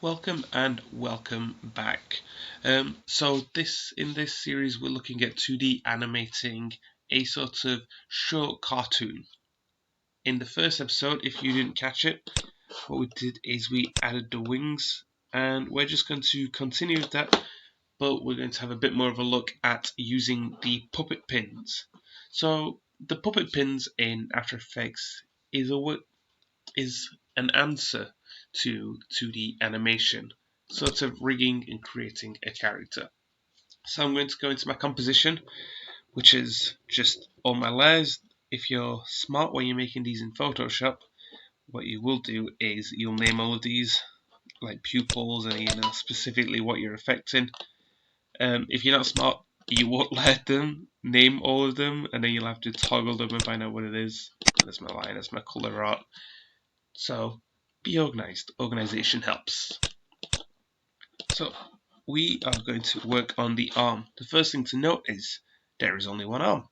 Welcome and welcome back. In this series we're looking at 2D animating a sort of short cartoon. In the first episode, if you didn't catch it, what we did is we added the wings, and we're just going to continue with that, but we're going to have a bit more of a look at using the puppet pins. So the puppet pins in After Effects is an answer to 2D animation, sort of rigging and creating a character. So I'm going to go into my composition, which is just all my layers. If you're smart when you're making these in Photoshop, what you will do is you'll name all of these, like pupils and specifically what you're affecting. If you're not smart, you won't let them name all of them, and then you'll have to toggle them and find out what it is. That's my line, that's my color art. So be organized. Organization helps. So we are going to work on the arm. The first thing to note is there is only one arm.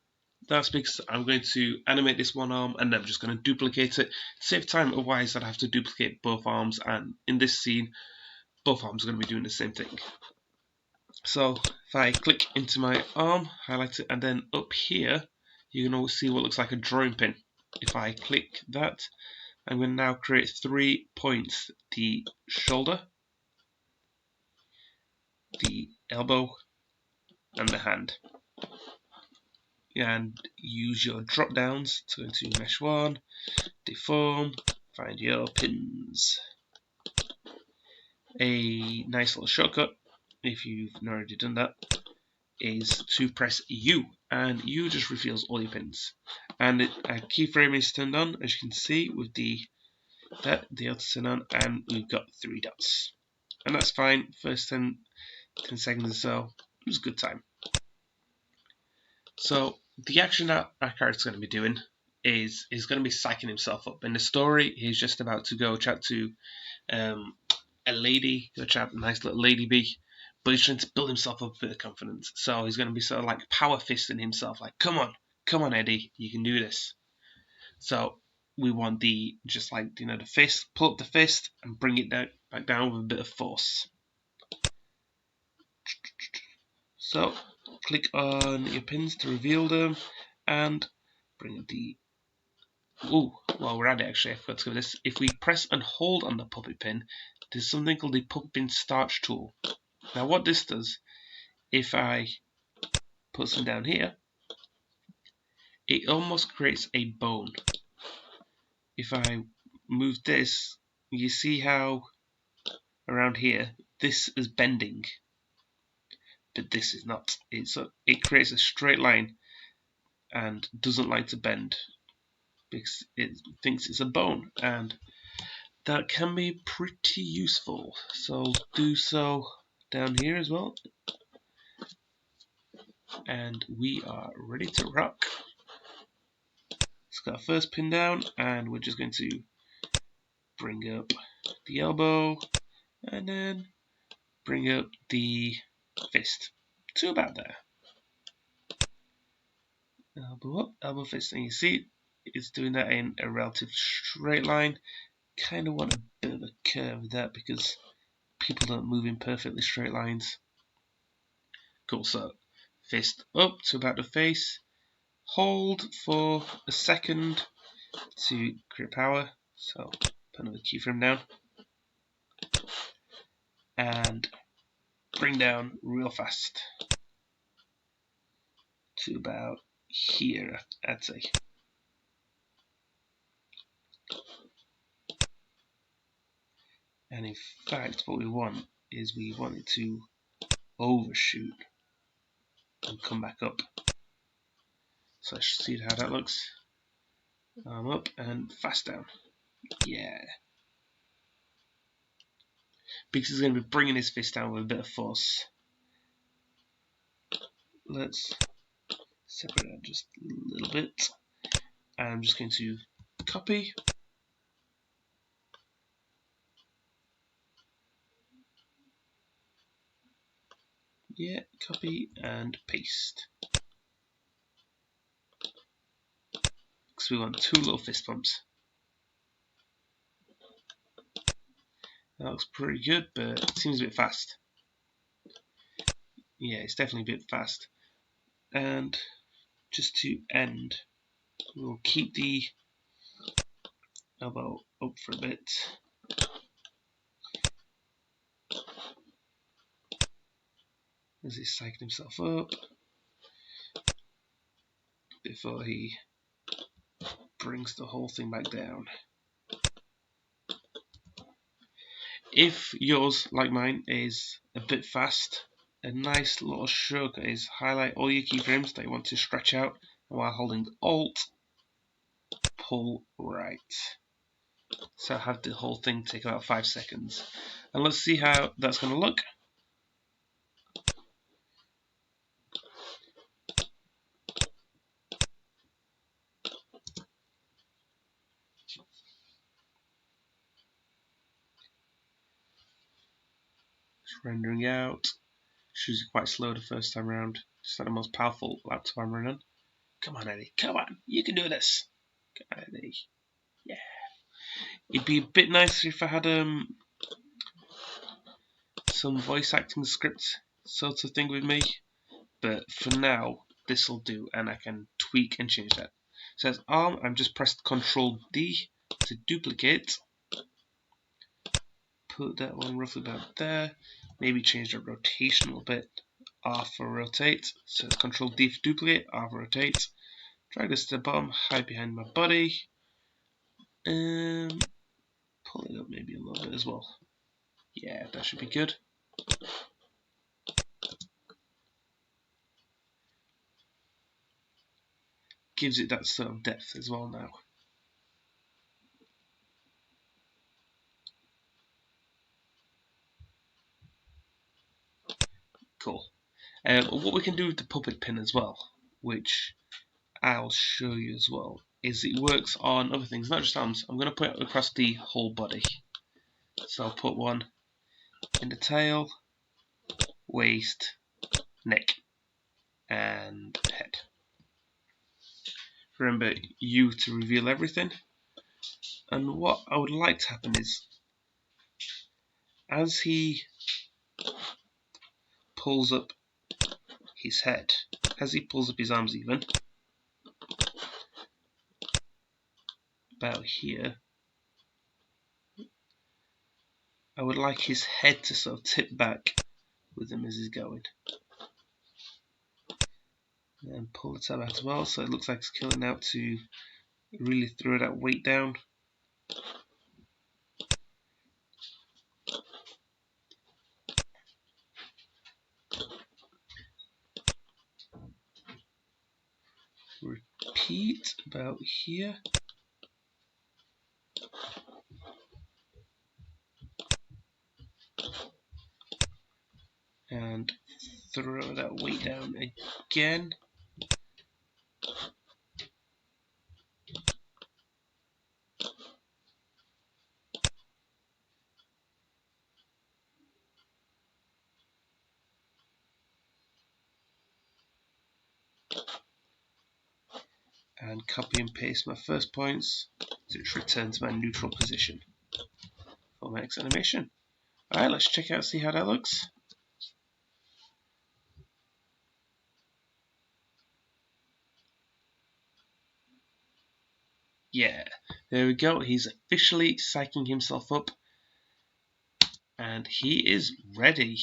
That's because I'm going to animate this one arm and I'm just going to duplicate it to save time. Otherwise, I'd have to duplicate both arms, and in this scene, both arms are going to be doing the same thing. So if I click into my arm, highlight it, and then up here, you can always see what looks like a drawing pin. If I click that, I'm going to now create 3 points: the shoulder, the elbow, and the hand. And use your drop downs to go into mesh 1, deform, find your pins. A nice little shortcut, if you've already done that, is to press U, and U just reveals all your pins. And a keyframe is turned on, as you can see, with the auto turn on, and we've got 3 dots. And that's fine. First 10 seconds or so, it was a good time. So the action that our character's going to be doing is going to be psyching himself up. In the story, he's just about to go chat to a lady, go chat a nice little lady bee, but he's trying to build himself up a bit of confidence. So he's going to be sort of like power fisting himself, like, come on, Eddie, you can do this. So we want the fist, pull up the fist and bring it back down with a bit of force. So click on your pins to reveal them and bring the. While we're at it, actually, I forgot to go this. If we press and hold on the puppet pin, there's something called the puppet pin starch tool. Now, what this does, if I put some down here, it almost creates a bone. If I move this, you see how around here this is bending, but this is not. It creates a straight line and doesn't like to bend because it thinks it's a bone, and that can be pretty useful. So do so down here as well, and we are ready to rock. Let's get our first pin down, and we're just going to bring up the elbow and then bring up the fist to about there. Elbow up, elbow fist, and you see it's doing that in a relative straight line. Kind of want a bit of a curve with that because people don't move in perfectly straight lines. Cool, so fist up to about the face, hold for a second to create power, so put another keyframe down, and bring down real fast to about here, I'd say. And in fact, what we want is we want it to overshoot and come back up. So let's see how that looks. Arm up and fast down. Yeah. Because he's going to be bringing his fist down with a bit of force. Let's separate that just a little bit. And I'm just going to copy. Yeah, copy and paste. Because we want 2 little fist bumps. That looks pretty good, but it seems a bit fast. Yeah, it's definitely a bit fast. And just to end, we'll keep the elbow up for a bit. As he's psyching himself up before he brings the whole thing back down. If yours, like mine, is a bit fast, a nice little shortcut is highlight all your keyframes that you want to stretch out, and while holding Alt, pull right. So have the whole thing take about 5 seconds. And let's see how that's going to look. It's rendering out. Shows it quite slow the first time around. It's not the most powerful laptop I'm running. Come on, Eddie. Come on. You can do this. Come on, Eddie. Yeah. It'd be a bit nicer if I had some voice acting script sort of thing with me. But for now, this will do, and I can tweak and change that. It says arm, I'm just pressed Ctrl D to duplicate. Put that one roughly about there. Maybe change the rotation a little bit. R for rotate. So it's Ctrl D for duplicate, R for rotate. Drag this to the bottom, hide behind my body. Pull it up maybe a little bit as well. Yeah, that should be good. Gives it that sort of depth as well now. Cool. What we can do with the puppet pin as well, which I'll show you as well, is it works on other things, not just arms. I'm going to put it across the whole body. So I'll put one in the tail, waist, neck, and head. Remember U to reveal everything. And what I would like to happen is, as he pulls up his head, as he pulls up his arms even, about here, I would like his head to sort of tip back with him as he's going. And pull the tab out as well, so it looks like it's killing out to really throw that weight down. Repeat about here. And throw that weight down again. And copy and paste my first points to return to my neutral position for my next animation. Alright, let's check out, see how that looks. Yeah, there we go. He's officially psyching himself up, and he is ready.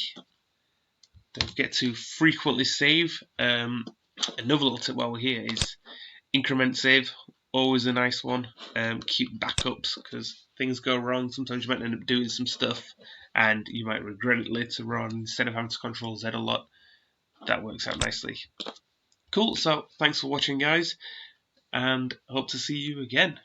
Don't forget to frequently save. Another little tip while we're here is increment save. Always a nice one. Keep backups because things go wrong. Sometimes you might end up doing some stuff and you might regret it later on instead of having to Control Z a lot. That works out nicely. Cool, so thanks for watching, guys, and hope to see you again.